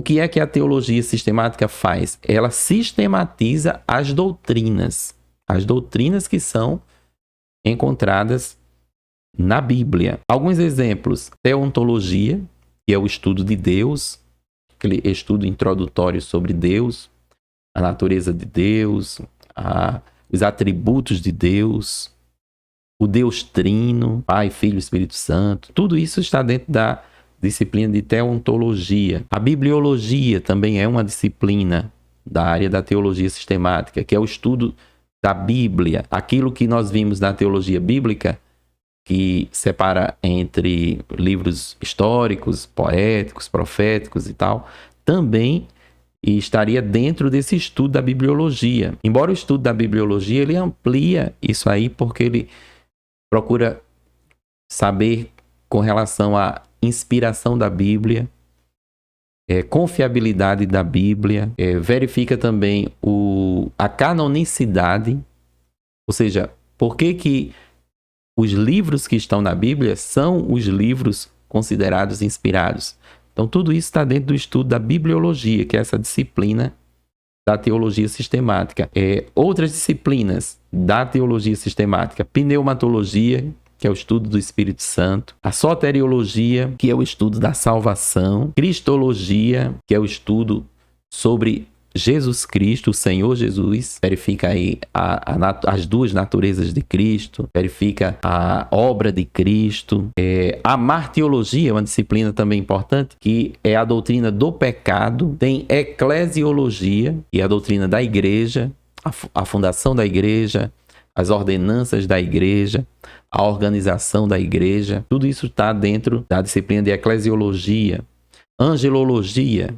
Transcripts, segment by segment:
que é que a teologia sistemática faz? Ela sistematiza as doutrinas que são encontradas na Bíblia. Alguns exemplos: teontologia, que é o estudo de Deus, aquele estudo introdutório sobre Deus, a natureza de Deus, os atributos de Deus, o Deus Trino, Pai, Filho e Espírito Santo. Tudo isso está dentro da disciplina de teontologia. A bibliologia também é uma disciplina da área da teologia sistemática, que é o estudo da Bíblia. Aquilo que nós vimos na teologia bíblica, que separa entre livros históricos, poéticos, proféticos e tal, também estaria dentro desse estudo da bibliologia. Embora o estudo da bibliologia, ele amplia isso aí, porque ele procura saber com relação à inspiração da Bíblia, confiabilidade da Bíblia, verifica também a canonicidade, ou seja, por que os livros que estão na Bíblia são os livros considerados inspirados. Então, tudo isso está dentro do estudo da bibliologia, que é essa disciplina da teologia sistemática. Outras disciplinas da teologia sistemática: pneumatologia, que é o estudo do Espírito Santo; a soteriologia, que é o estudo da salvação; cristologia, que é o estudo sobre Jesus Cristo, o Senhor Jesus, verifica aí as duas naturezas de Cristo, verifica a obra de Cristo. A martiologia é uma disciplina também importante, que é a doutrina do pecado. Tem eclesiologia, que é a doutrina da igreja, a fundação da igreja, as ordenanças da igreja, a organização da igreja. Tudo isso está dentro da disciplina de eclesiologia. Angelologia,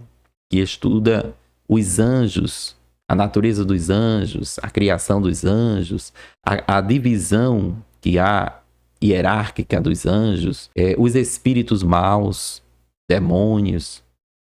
que estuda os anjos, a natureza dos anjos, a criação dos anjos, a divisão que há hierárquica dos anjos, os espíritos maus, demônios,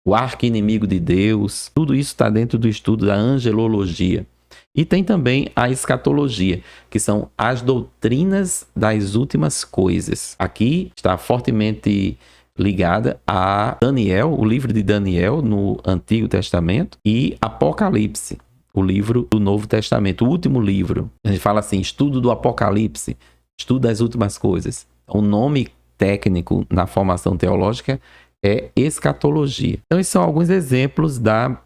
o arqui-inimigo de Deus. Tudo isso está dentro do estudo da angelologia. E tem também a escatologia, que são as doutrinas das últimas coisas. Aqui está fortemente ligada a Daniel, o livro de Daniel no Antigo Testamento, e Apocalipse, o livro do Novo Testamento, o último livro. A gente fala assim, estudo do Apocalipse, estudo das últimas coisas. O nome técnico na formação teológica é escatologia. Então, esses são alguns exemplos da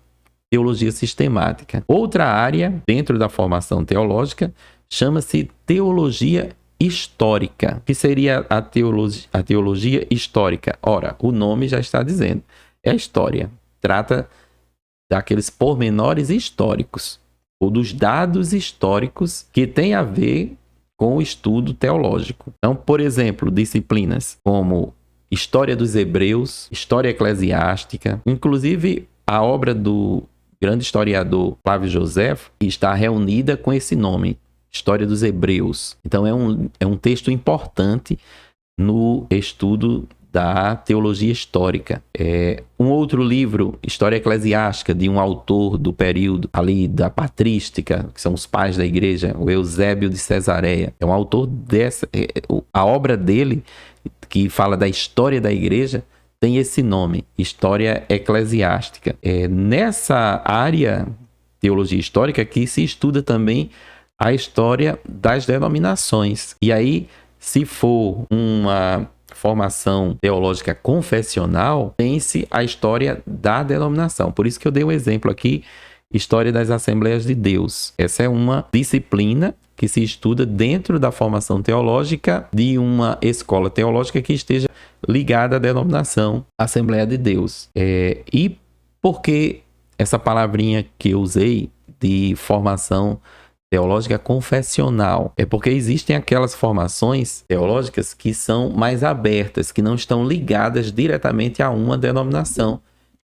teologia sistemática. Outra área dentro da formação teológica chama-se teologia histórica. O que seria a teologia histórica? Ora, o nome já está dizendo. É a história. Trata daqueles pormenores históricos, ou dos dados históricos que têm a ver com o estudo teológico. Então, por exemplo, disciplinas como História dos Hebreus, História Eclesiástica, inclusive a obra do grande historiador Flávio Joséfo, que está reunida com esse nome, História dos Hebreus. Então é um texto importante no estudo da teologia histórica. Um outro livro, História Eclesiástica, de um autor do período ali da patrística, que são os pais da igreja, o Eusébio de Cesareia. É um autor dessa. A obra dele, que fala da história da igreja, tem esse nome, História Eclesiástica. Nessa área, teologia histórica, que se estuda também a história das denominações. E aí, se for uma formação teológica confessional, tem-se a história da denominação. Por isso que eu dei um exemplo aqui, História das Assembleias de Deus. Essa é uma disciplina que se estuda dentro da formação teológica de uma escola teológica que esteja ligada à denominação Assembleia de Deus. E por que essa palavrinha que eu usei de formação teológica confessional? É porque existem aquelas formações teológicas que são mais abertas, que não estão ligadas diretamente a uma denominação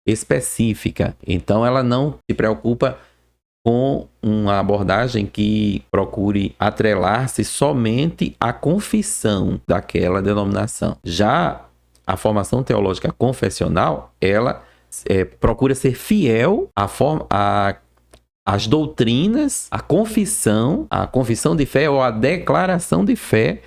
específica. Então ela não se preocupa com uma abordagem que procure atrelar-se somente à confissão daquela denominação. Já a formação teológica confessional, ela procura ser fiel às doutrinas, à confissão de fé ou à declaração de fé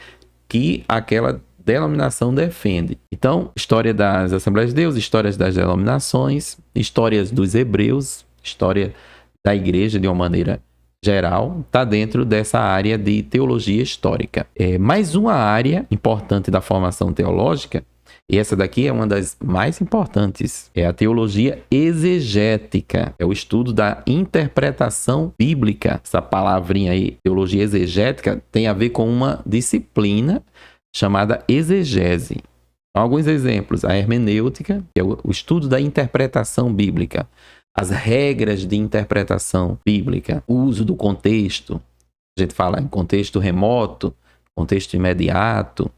que aquela denominação defende. Então, história das Assembleias de Deus, histórias das denominações, histórias dos hebreus, história da igreja de uma maneira geral, está dentro dessa área de teologia histórica. Mais uma área importante da formação teológica, e essa daqui é uma das mais importantes, é a teologia exegética, é o estudo da interpretação bíblica. Essa palavrinha aí, teologia exegética, tem a ver com uma disciplina chamada exegese. Alguns exemplos: a hermenêutica, que é o estudo da interpretação bíblica, as regras de interpretação bíblica, o uso do contexto, a gente fala em contexto remoto, contexto imediato,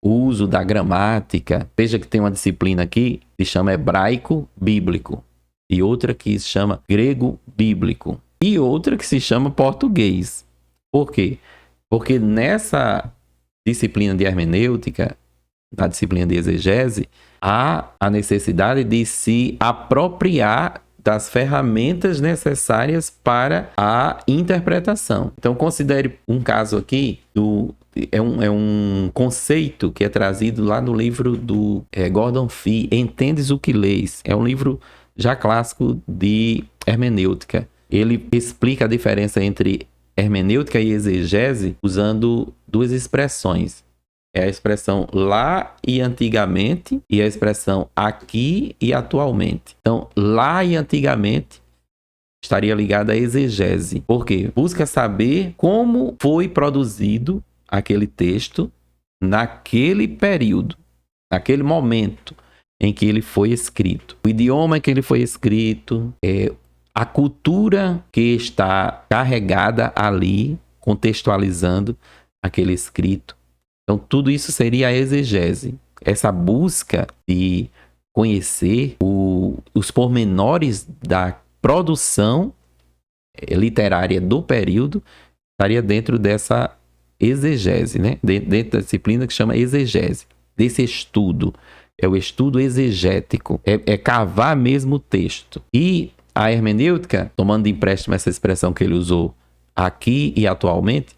o uso da gramática. Veja que tem uma disciplina aqui que se chama hebraico bíblico, e outra que se chama grego bíblico, e outra que se chama português. Por quê? Porque nessa disciplina de hermenêutica, na disciplina de exegese, há a necessidade de se apropriar das ferramentas necessárias para a interpretação. Então, considere um caso aqui é um conceito que é trazido lá no livro do Gordon Fee, Entendes o que Lês. É um livro já clássico de hermenêutica. Ele explica a diferença entre hermenêutica e exegese usando duas expressões. É a expressão lá e antigamente e a expressão aqui e atualmente. Então, lá e antigamente estaria ligada à exegese. Por quê? Busca saber como foi produzido aquele texto naquele período, naquele momento em que ele foi escrito. O idioma em que ele foi escrito, a cultura que está carregada ali, contextualizando aquele escrito. Então, tudo isso seria a exegese. Essa busca de conhecer os pormenores da produção literária do período estaria dentro dessa exegese, né? Dentro da disciplina que chama exegese, desse estudo. É o estudo exegético, é cavar mesmo o texto. E a hermenêutica, tomando de empréstimo essa expressão que ele usou aqui e atualmente,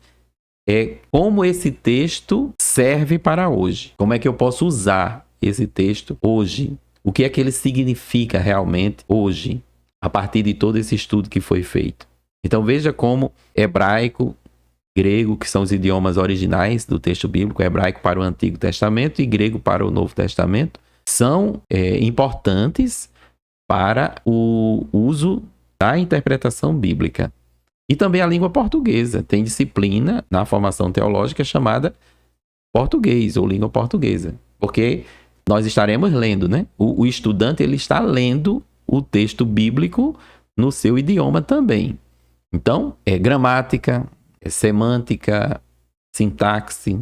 é como esse texto serve para hoje. Como é que eu posso usar esse texto hoje? O que é que ele significa realmente hoje, a partir de todo esse estudo que foi feito? Então veja como hebraico, grego, que são os idiomas originais do texto bíblico, hebraico para o Antigo Testamento e grego para o Novo Testamento, são importantes para o uso da interpretação bíblica. E também a língua portuguesa. Tem disciplina na formação teológica chamada português ou língua portuguesa. Porque nós estaremos lendo, né? O estudante ele está lendo o texto bíblico no seu idioma também. Então, gramática, semântica, sintaxe,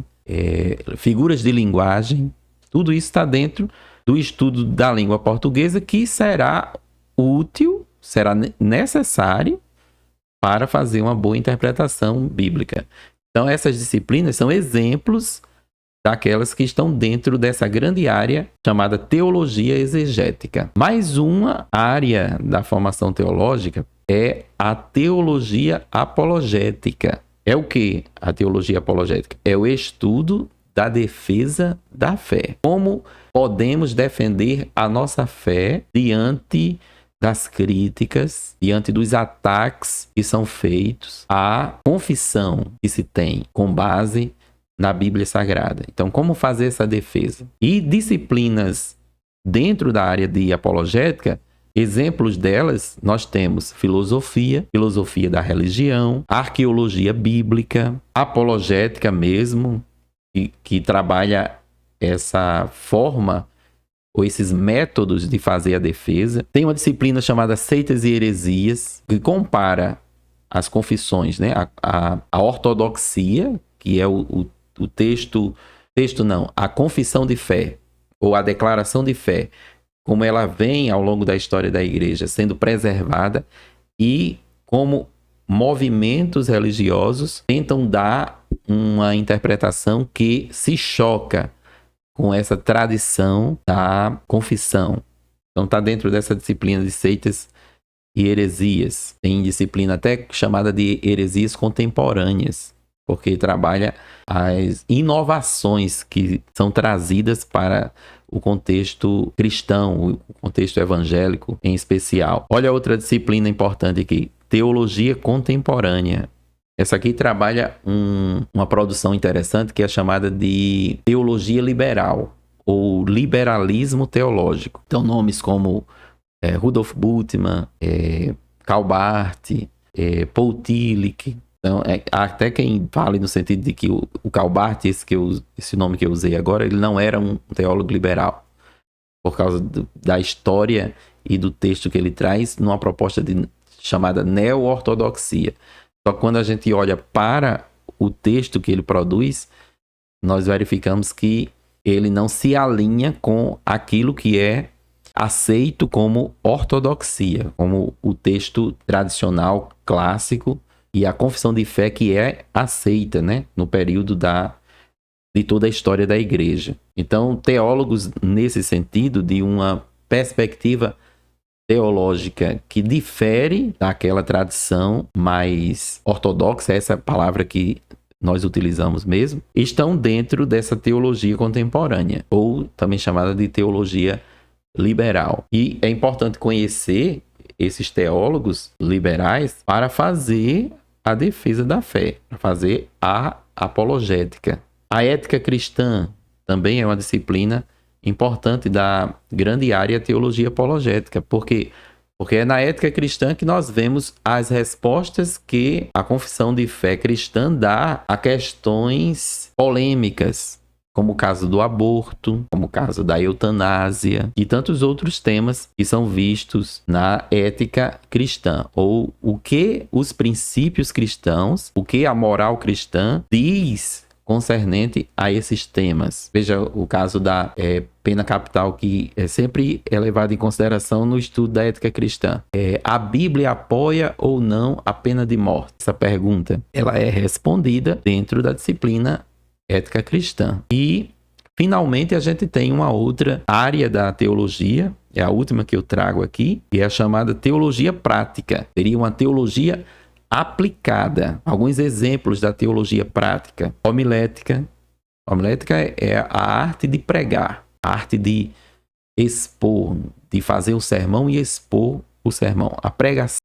figuras de linguagem, tudo isso está dentro do estudo da língua portuguesa, que será útil, será necessário para fazer uma boa interpretação bíblica. Então, essas disciplinas são exemplos daquelas que estão dentro dessa grande área chamada teologia exegética. Mais uma área da formação teológica é a teologia apologética. É o que a teologia apologética? É o estudo da defesa da fé. Como podemos defender a nossa fé diante das críticas, diante dos ataques que são feitos à confissão que se tem com base na Bíblia Sagrada. Então, como fazer essa defesa? E disciplinas dentro da área de apologética, exemplos delas, nós temos filosofia da religião, arqueologia bíblica, apologética mesmo, que trabalha essa forma ou esses métodos de fazer a defesa. Tem uma disciplina chamada Seitas e Heresias, que compara as confissões, né? A ortodoxia, que é a confissão de fé, ou a declaração de fé, como ela vem ao longo da história da igreja sendo preservada e como movimentos religiosos tentam dar uma interpretação que se choca com essa tradição da confissão. Então está dentro dessa disciplina de seitas e heresias. Tem disciplina até chamada de heresias contemporâneas. porque trabalha as inovações que são trazidas para o contexto cristão, o contexto evangélico em especial. Olha outra disciplina importante aqui, teologia contemporânea. Essa aqui trabalha uma produção interessante que é chamada de teologia liberal ou liberalismo teológico. Então, nomes como Rudolf Bultmann, Karl Barth, Paul Tillich. Então, até quem fale no sentido de que o Karl Barth, esse nome que eu usei agora, ele não era um teólogo liberal, por causa da história e do texto que ele traz numa proposta chamada neo-ortodoxia. Só que quando a gente olha para o texto que ele produz, nós verificamos que ele não se alinha com aquilo que é aceito como ortodoxia, como o texto tradicional, clássico, e a confissão de fé que é aceita, né, no período de toda a história da igreja. Então, teólogos, nesse sentido, de uma perspectiva teológica que difere daquela tradição mais ortodoxa, essa palavra que nós utilizamos mesmo, estão dentro dessa teologia contemporânea, ou também chamada de teologia liberal. E é importante conhecer esses teólogos liberais para fazer a defesa da fé, para fazer a apologética. A ética cristã também é uma disciplina importante da grande área teologia apologética. Por quê? Porque é na ética cristã que nós vemos as respostas que a confissão de fé cristã dá a questões polêmicas, como o caso do aborto, como o caso da eutanásia e tantos outros temas que são vistos na ética cristã, ou o que os princípios cristãos, o que a moral cristã diz concernente a esses temas. Veja o caso da pena capital, que sempre é levado em consideração no estudo da ética cristã. A Bíblia apoia ou não a pena de morte? Essa pergunta ela é respondida dentro da disciplina ética cristã. E, finalmente, a gente tem uma outra área da teologia, é a última que eu trago aqui, que é a chamada teologia prática. Seria uma teologia aplicada. Alguns exemplos da teologia prática. Homilética. Homilética é a arte de pregar, a arte de expor, de fazer o sermão e expor o sermão. A pregação